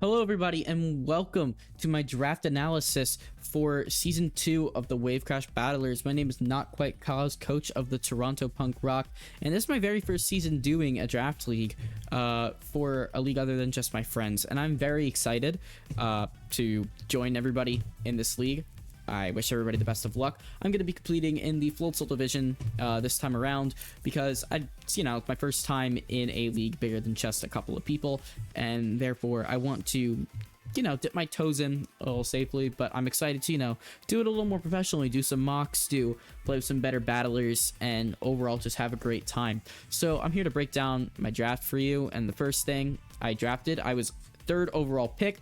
Hello, everybody, and welcome to my draft analysis for Season 2 of the Wavecrash Battlers. My name is Not Quite Cause, coach of the Toronto Punk Rock, and this is my very first season doing a draft league for a league other than just my friends, and I'm very excited to join everybody in this league. I wish everybody the best of luck. I'm going to be completing in the Floatzel division this time around because it's my first time in a league bigger than just a couple of people, and therefore I want to, dip my toes in a little safely, but I'm excited to, do it a little more professionally, do some mocks, play with some better battlers, and overall just have a great time. So I'm here to break down my draft for you, and the first thing I drafted, I was 3rd overall pick,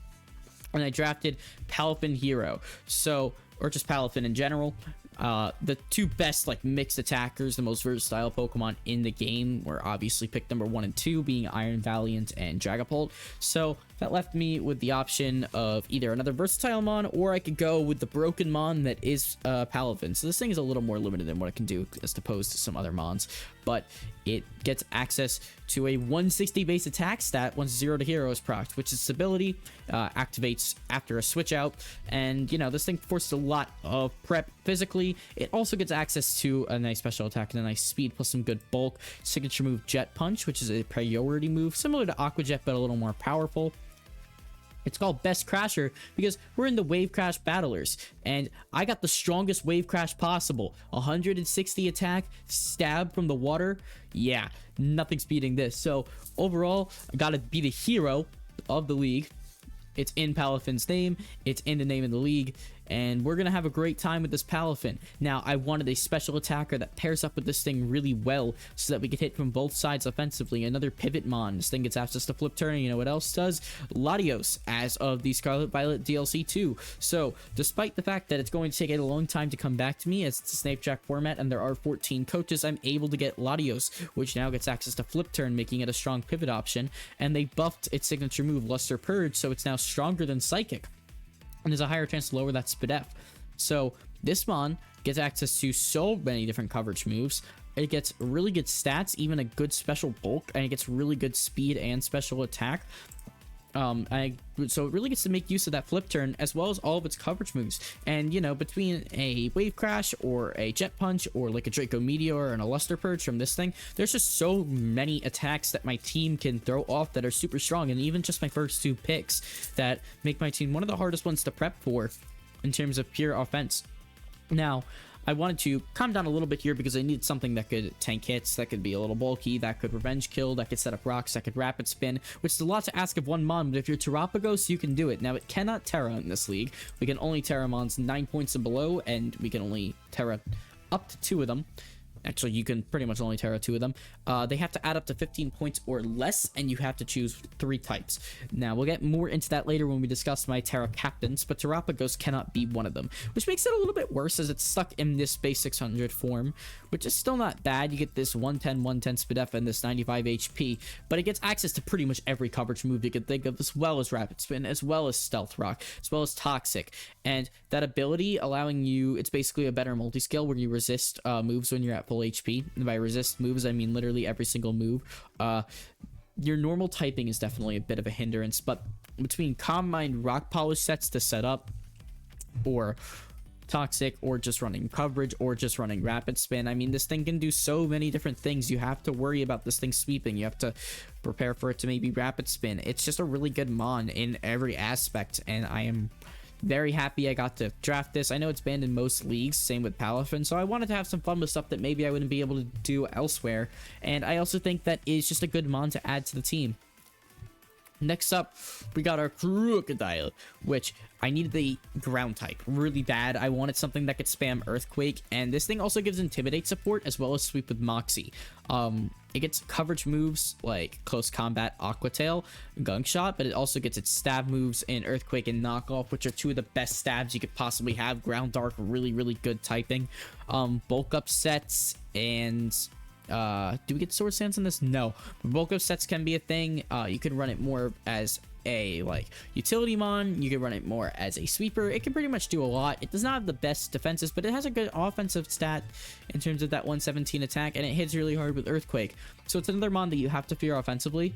and I drafted Palafin Hero. Or just Palafin in general. The two best mixed attackers, the most versatile Pokemon in the game, were obviously picked number 1 and 2, being Iron Valiant and Dragapult. So that left me with the option of either another versatile Mon, or I could go with the broken Mon that is Palafin. So this thing is a little more limited in what it can do as opposed to some other Mons, but it gets access to a 160 base attack stat once 0 to Hero is procced, which its ability activates after a switch out, and this thing forces a lot of prep physically. It also gets access to a nice special attack and a nice speed plus some good bulk. Signature move Jet Punch, which is a priority move similar to Aqua Jet but a little more powerful. It's called Best Crasher because we're in the Wave Crash Battlers, and I got the strongest Wave Crash possible. 160 attack, stab from the water. Yeah, nothing's beating this. So overall, I gotta be the hero of the league. It's in Palafin's name, it's in the name of the league, and we're gonna have a great time with this Palafin. Now, I wanted a special attacker that pairs up with this thing really well so that we could hit from both sides offensively. Another pivot Mon. This thing gets access to Flip Turn, and you know what else does? Latios, as of the Scarlet Violet DLC 2. So, despite the fact that it's going to take a long time to come back to me, as it's a Snapejack format and there are 14 coaches, I'm able to get Latios, which now gets access to Flip Turn, making it a strong pivot option, and they buffed its signature move, Luster Purge, so it's now stronger than Psychic, and there's a higher chance to lower that SpDef. So this Mon gets access to so many different coverage moves. It gets really good stats, even a good special bulk, and it gets really good speed and special attack. So it really gets to make use of that Flip Turn as well as all of its coverage moves. And between a Wave Crash or a Jet Punch or like a Draco Meteor and a Luster Purge from this thing, there's just so many attacks that my team can throw off that are super strong, and even just my first 2 picks that make my team one of the hardest ones to prep for in terms of pure offense. Now, I wanted to calm down a little bit here because I needed something that could tank hits, that could be a little bulky, that could revenge kill, that could set up rocks, that could rapid spin, which is a lot to ask of one Mon, but if you're Terapagos, you can do it. Now, it cannot Terra in this league. We can only Terra Mons 9 points and below, and we can only Terra up to 2 of them. Actually, you can pretty much only Terra 2 of them. They have to add up to 15 points or less, and you have to choose 3 types. Now, we'll get more into that later when we discuss my Terra captains, but Terapagos cannot be one of them, which makes it a little bit worse as it's stuck in this base 600 form, which is still not bad. You get this 110 SpDef and this 95 HP, but it gets access to pretty much every coverage move you could think of, as well as Rapid Spin, as well as Stealth Rock, as well as Toxic, and that ability allowing you, it's basically a better multi-scale where you resist moves when you're at full HP. And by resist moves, I mean literally every single move. Your normal typing is definitely a bit of a hindrance, but between Calm Mind Rock Polish sets to set up, or Toxic, or just running coverage, or just running Rapid Spin, I mean, this thing can do so many different things. You have to worry about this thing sweeping. You have to prepare for it to maybe Rapid Spin. It's just a really good Mon in every aspect, and I am very happy I got to draft this. I know it's banned in most leagues, same with Palafin, so I wanted to have some fun with stuff that maybe I wouldn't be able to do elsewhere, and I also think that is just a good Mon to add to the team. Next up, we got our Crocodile, which I needed the ground type really bad. I wanted something that could spam Earthquake, and this thing also gives Intimidate support as well as Sweep with Moxie. It gets coverage moves like Close Combat, Aqua Tail, Gunk Shot, but it also gets its stab moves in Earthquake and Knockoff, which are 2 of the best stabs you could possibly have. Ground Dark, really, really good typing. Bulk up sets, and do we get sword stance in this? No, but bulk up sets can be a thing. You can run it more as a utility Mon, you can run it more as a sweeper. It can pretty much do a lot. It does not have the best defenses, but it has a good offensive stat in terms of that 117 attack, and it hits really hard with Earthquake. So it's another Mon that you have to fear offensively.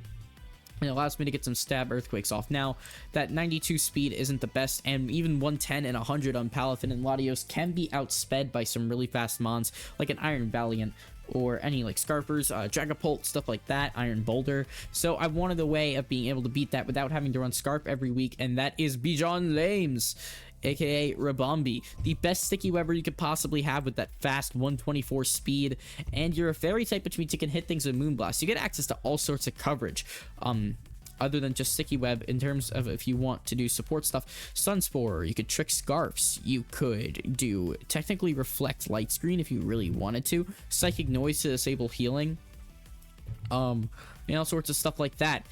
It allows me to get some stab earthquakes off. Now, that 92 speed isn't the best, and even 110 and 100 on Palafin and Latios can be outsped by some really fast mons, like an Iron Valiant, or any like Scarfers, Dragapult, stuff like that, Iron Boulder. So I wanted a way of being able to beat that without having to run Scarf every week, and that is Bijan Lames, aka Rabombi, the best sticky webber you could possibly have with that fast 124 speed. And you're a fairy type, which means you can hit things with Moonblast. You get access to all sorts of coverage, other than just sticky web, in terms of if you want to do support stuff. Sunspore, you could trick Scarfs, you could do technically reflect light screen if you really wanted to, psychic noise to disable healing, and all sorts of stuff like that.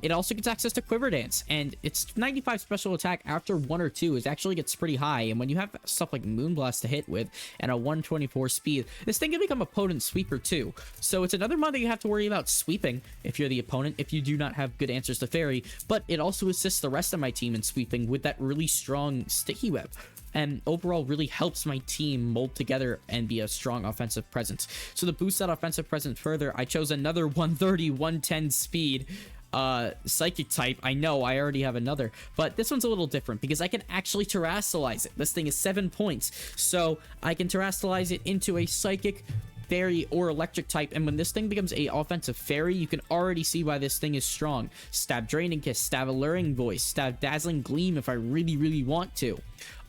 It also gets access to Quiver Dance, and its 95 special attack after 1 or 2 is actually gets pretty high, and when you have stuff like Moonblast to hit with and a 124 speed, this thing can become a potent sweeper too. So it's another mod that you have to worry about sweeping if you're the opponent, if you do not have good answers to Fairy, but it also assists the rest of my team in sweeping with that really strong sticky web, and overall really helps my team mold together and be a strong offensive presence. So to boost that offensive presence further, I chose another 130, 110 speed psychic type. I know I already have another, but this one's a little different because I can actually terrastalize it. This thing is 7 points, so I can terrastalize it into a psychic, fairy, or electric type, and when this thing becomes a offensive fairy, you can already see why this thing is strong. Stab Draining Kiss, Stab Alluring Voice, Stab Dazzling Gleam if I really want to.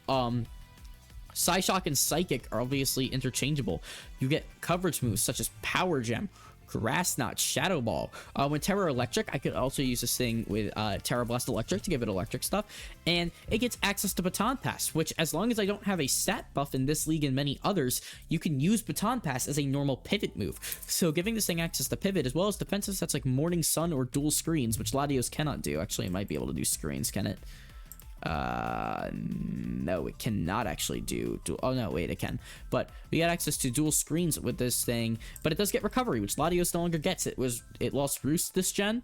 Psyshock and Psychic are obviously interchangeable. You get coverage moves such as Power Gem, Grass Knot, Shadow Ball. When Terra Electric, I could also use this thing with Terra Blast Electric to give it electric stuff, and it gets access to Baton Pass, which, as long as I don't have a stat buff in this league and many others, you can use Baton Pass as a normal pivot move. So giving this thing access to pivot, as well as defensive sets like Morning Sun or Dual Screens, which Latios cannot do. Actually, it might be able to do screens, can it? No, it cannot actually do dual. Oh no, wait, it can. But we got access to dual screens with this thing, but it does get recovery, which Latios no longer gets. It lost Roost this gen,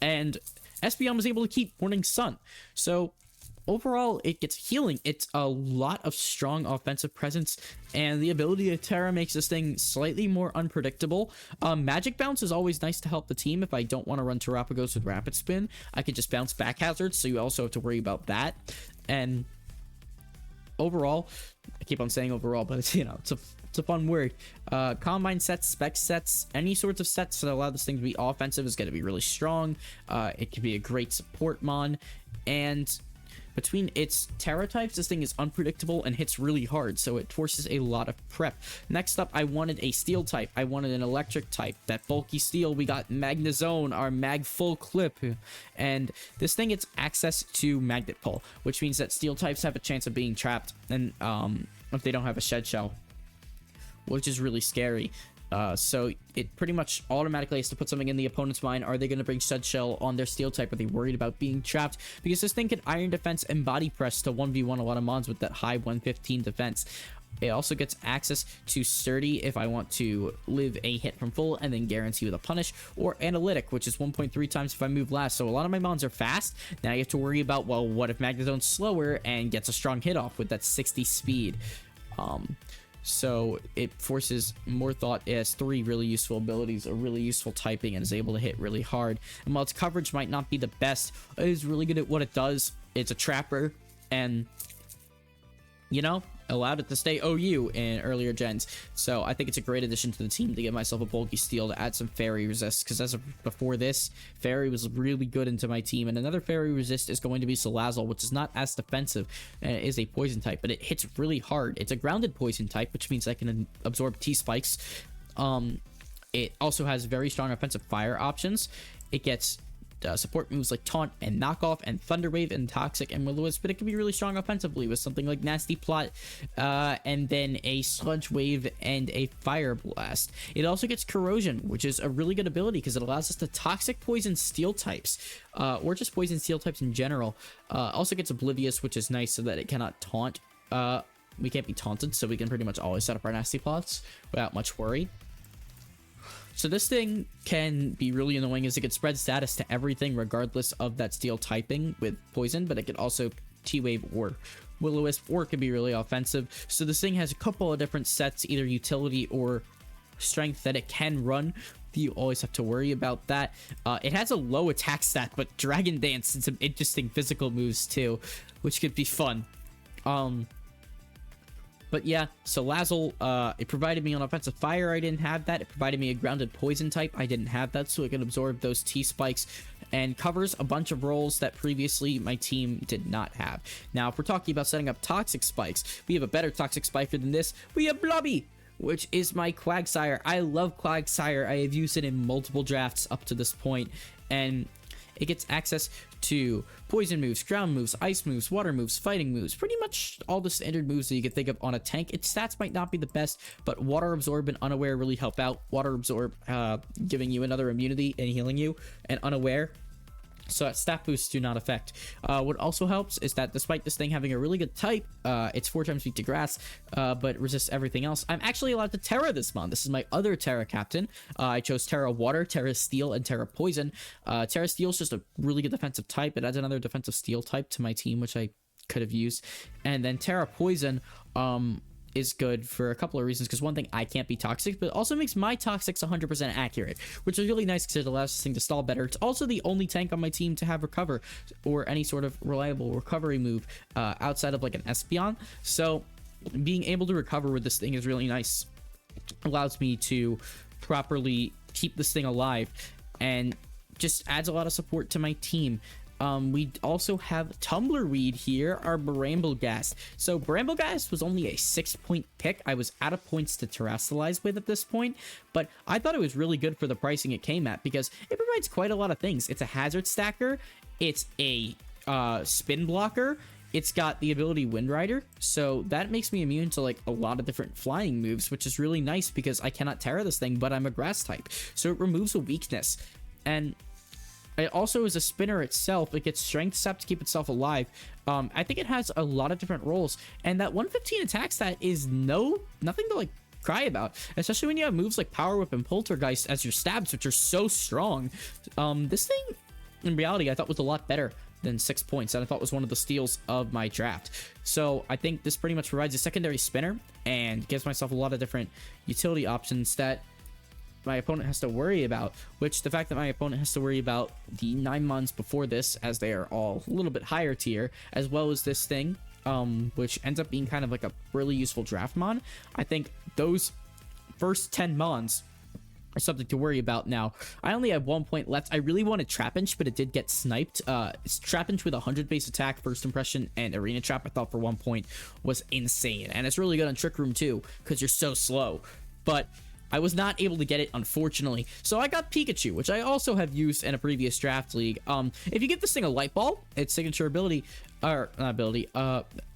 and Espeon was able to keep Morning Sun. So overall, it gets healing. It's a lot of strong offensive presence, and the ability of Terra makes this thing slightly more unpredictable. Magic Bounce is always nice to help the team if I don't want to run Terrapagos with Rapid Spin. I could just bounce back hazards, so you also have to worry about that. And overall, I keep on saying overall, but it's, it's a fun word. Combine sets, spec sets, any sorts of sets that allow this thing to be offensive is going to be really strong. It can be a great support mon, and between its Terra types, this thing is unpredictable and hits really hard, so it forces a lot of prep. Next up, I wanted a steel type. I wanted an electric type. That bulky steel, we got Magnezone, our Mag Full Clip, and this thing gets access to Magnet Pull, which means that steel types have a chance of being trapped, and if they don't have a Shed Shell, which is really scary. So it pretty much automatically has to put something in the opponent's mind. Are they going to bring Shed Shell on their steel type? Are they worried about being trapped? Because this thing can Iron Defense and Body Press to 1v1 a lot of mons with that high 115 defense. It also gets access to Sturdy if I want to live a hit from full and then guarantee with a punish, or Analytic, which is 1.3 times if I move last. So a lot of my mons are fast. Now you have to worry about, well, what if Magnezone's slower and gets a strong hit off with that 60 speed? So it forces more thought. It has 3 really useful abilities, a really useful typing, and is able to hit really hard. And while its coverage might not be the best, it is really good at what it does. It's a trapper, and allowed it to stay OU in earlier gens. So I think it's a great addition to the team to get myself a bulky steel to add some fairy resist, because as of before this, fairy was really good into my team. And another fairy resist is going to be Salazzle, which is not as defensive and it is a poison type, but it hits really hard. It's a grounded poison type, which means I can absorb T-spikes. It also has very strong offensive fire options. It gets support moves like Taunt and Knockoff and Thunder Wave and Toxic and Will-O-Wisp, but it can be really strong offensively with something like Nasty Plot, and then a Sludge Wave and a Fire Blast. It also gets Corrosion, which is a really good ability because it allows us to Toxic Poison Steel types, or just Poison Steel types in general. Also gets Oblivious, which is nice so that it cannot taunt. We can't be taunted, so we can pretty much always set up our Nasty Plots without much worry. So this thing can be really annoying as it can spread status to everything regardless of that steel typing with poison, but it can also T-Wave or Will-O-Wisp, or it can be really offensive. So this thing has a couple of different sets, either utility or strength, that it can run, You always have to worry about that. It has a low attack stat, but Dragon Dance and some interesting physical moves too, which could be fun. But yeah, so Lazzle, it provided me an offensive fire. I didn't have that. It provided me a grounded poison type. I didn't have that, so it can absorb those T-spikes and covers a bunch of roles that previously my team did not have. Now, if we're talking about setting up toxic spikes, we have a better toxic spiker than this. We have Blobby, which is my Quagsire. I love Quagsire. I have used it in multiple drafts up to this point, and it gets access to poison moves, ground moves, ice moves, water moves, fighting moves, pretty much all the standard moves that you can think of on a tank. Its stats might not be the best, but water absorb and unaware really help out. Water absorb giving you another immunity and healing you, and unaware, so that stat boosts do not affect. What also helps is that despite this thing having a really good type, it's 4 times weak to grass, but resists everything else. I'm actually allowed to Terra this month. This is my other Terra captain. I chose Terra Water, Terra Steel, and Terra Poison. Terra Steel is just a really good defensive type. It adds another defensive steel type to my team, which I could have used. And then Terra Poison is good for a couple of reasons, because one thing, I can't be toxic, but it also makes my toxics 100% accurate, which is really nice because it allows this thing to stall better. It's also the only tank on my team to have recover or any sort of reliable recovery move outside of like an Espeon, so being able to recover with this thing is really nice. Allows me to properly keep this thing alive and just adds a lot of support to my team. We also have Tumblerweed here, our Brambleghast. So Brambleghast was only a 6-point pick. I was out of points to terrestrialize with at this point, but I thought it was really good for the pricing it came at because it provides quite a lot of things. It's a hazard stacker, it's a spin blocker, it's got the ability Wind Rider, so that makes me immune to like a lot of different flying moves, which is really nice because I cannot Terra this thing, but I'm a grass type, so it removes a weakness. And it also is a spinner itself. It gets strength sap to keep itself alive. I think it has a lot of different roles, and that 115 attack stat is nothing to like cry about, especially when you have moves like Power Whip and Poltergeist as your stabs, which are so strong. This thing in reality I thought was a lot better than 6 points, and I thought was one of the steals of my draft. So I think this pretty much provides a secondary spinner and gives myself a lot of different utility options that my opponent has to worry about, which the fact that my opponent has to worry about the 9 months before this, as they are all a little bit higher tier, as well as this thing, which ends up being kind of like a really useful draft mon. I think those first 10 mons are something to worry about. Now, I only have 1 point left. I really wanted Trapinch, but it did get sniped. It's Trapinch with 100 base attack, first impression, and Arena Trap. I thought for 1 point was insane, and it's really good on Trick Room too, because you're so slow. But I was not able to get it, unfortunately. So I got Pikachu, which I also have used in a previous draft league. If you give this thing a Light Ball, its signature ability, or not ability,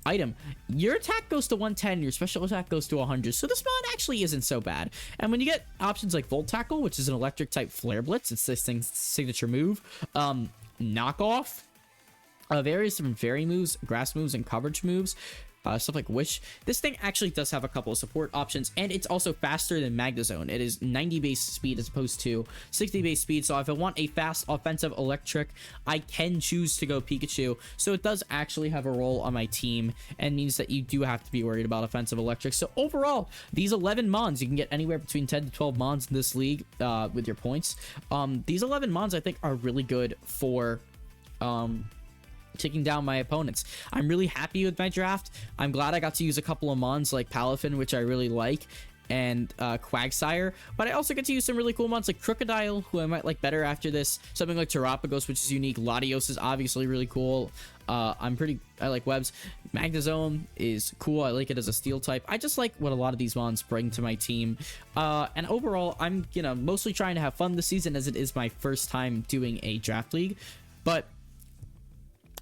item, your attack goes to 110, your special attack goes to 100. So this mod actually isn't so bad. And when you get options like Volt Tackle, which is an electric type Flare Blitz, it's this thing's signature move, Knockoff, various different fairy moves, grass moves, and coverage moves, stuff like Wish. This thing actually does have a couple of support options, and it's also faster than Magnezone. It is 90 base speed as opposed to 60 base speed, so if I want a fast offensive electric, I can choose to go Pikachu. So it does actually have a role on my team, and means that you do have to be worried about offensive electric. So overall, these 11 mons, you can get anywhere between 10 to 12 mons in this league with your points. These 11 mons I think are really good for taking down my opponents. I'm really happy with my draft. I'm glad I got to use a couple of mons like Palafin, which I really like, and Quagsire, but I also get to use some really cool mons like Crocodile, who I might like better after this, something like Terapagos, which is unique. Latios is obviously really cool. I like Webs. Magnezone is cool. I like it as a steel type. I just like what a lot of these mons bring to my team. And overall, I'm mostly trying to have fun this season, as it is my first time doing a draft league, but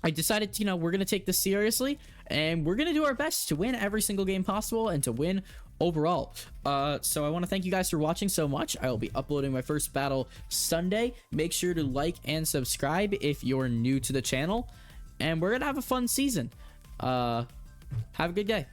I decided, we're going to take this seriously, and we're going to do our best to win every single game possible and to win overall. So I want to thank you guys for watching so much. I will be uploading my first battle Sunday. Make sure to like and subscribe if you're new to the channel, and we're going to have a fun season. Have a good day.